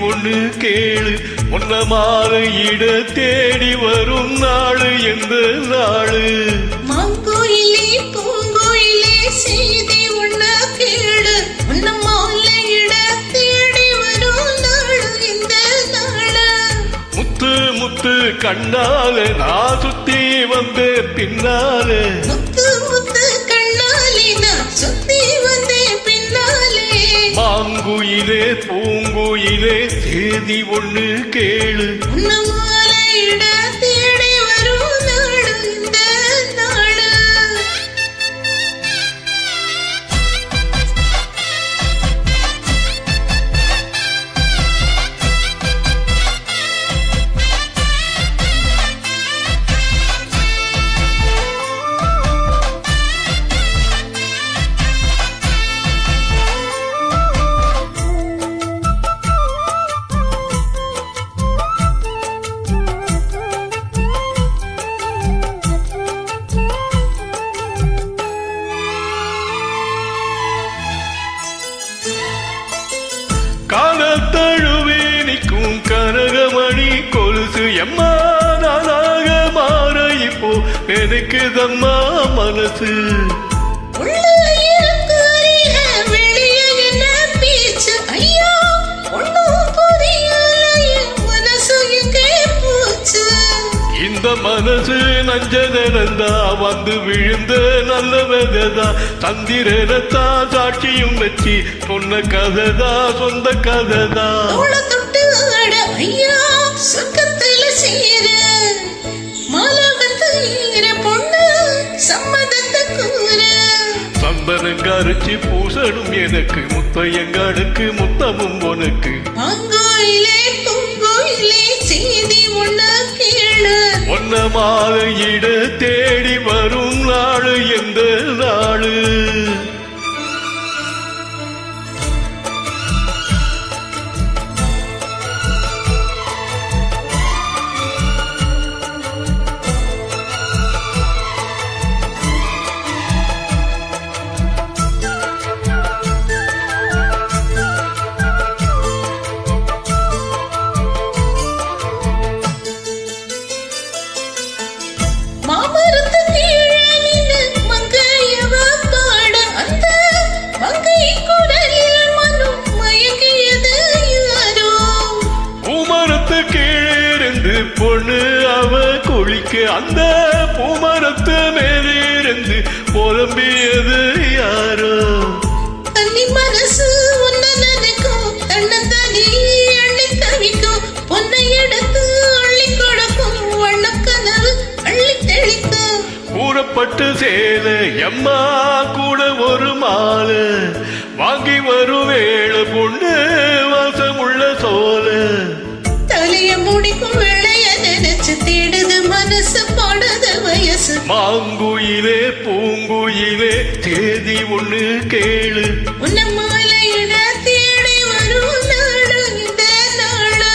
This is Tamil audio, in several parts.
ஒண்ணு கேளு, உன்ன மாலையிட தேடி வரும் நாளு எந்த நாளு? மாங்கோயிலே பூங்கோயிலே செய்தி ஒண்ணு கேளு, உன்ன மாலையிட தேடி வரும் நாளு எந்த நாளு? முத்து முத்து கண்ணால நான் சுத்தி வந்த பின்னால, முத்து முத்து கண்ணாலே நான் சுத்தி வந்தேன் பின்னாலே. மாங்குயிலே பூங்குயிலே தேதி ஒண்ணு கேளு, உன்ன மாலையிட தேடி வரும் நாளு இந்த நாளு. காலத்தழுவே நிற்கும் கனகமணி கொலுசு எம்மா நானாக மாற இப்போ எனக்கு தம்மா மனசு. உள்ள இருக்கிற வெளியே என்ன பேச்சு ஐயா, ஒண்ணும் புரியலையே மனசு எங்கே போச்சு? இந்த மனசு நஞ்சதா வந்து விழுந்த நல்ல வெததா, சந்திரனத்தா சாட்சியும் வச்சு சொன்ன கதைதா சொந்த கதைதா. தோள தொட்டு ஆட ஐயா சொர்க்கத்துல சேர, மாலை வந்து ஈர பொண்ணு சம்மதத்தை கூற. சந்தனங்க அரைச்சி பூசணும் எனக்கு, முத்தையங்கடுக்கு முத்தமும் உனக்கு. மாங்கோயிலே பூங்கோயிலே செய்தி ஒண்ணு கேளு, ஒன்ன மாலையிட தேடி வரும் நாளு எந்த நாளு? மாமரத்து கீழே நின்னு மங்கையவ பாட, அந்த மங்கை குரலில் மனம் மயங்கியது யாரோ? பூமரத்து கீழிருந்து பொண்ணு அவ குளிக்க, அந்த பூமரத்து மேலிருந்து புலம்பியது யாரோ? தண்ணி மனசு உன்ன நினைக்கும், தன்னந்தனி அள்ளி தவிக்கும், பொன்னை எடுத்து அள்ளி கொடுக்கும், வண்ணக்கனவு அள்ளி தெளிக்கும். கூறப்பட்டு சேல எம்மா கூட ஒரு மாலை வாங்கி வரும் வேளை பொண்ணு வாசமுள்ள சோல. தலைய முடிக்கும் வெள்ளைய நினைச்சு தேடுது மனசு பாடுது வயசு. மாங்குயிலே பூங்குயிலே தேதி ஒண்ணு கேளு, உன்ன மாலையிட தேடி வரும் நாடு இந்த நாடு.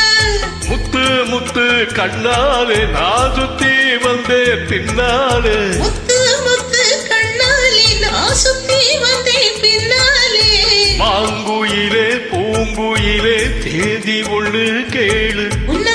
முத்து முத்து கண்ணாலே நான் சுத்தி வந்தே பின்னாலே. முத்து முத்து கண்ணாலே நான் சுத்தி வந்தேன் பின்னாலே. மாங்குயிலே பூங்குயிலே தேதி ஒண்ணு கேளு, உன்ன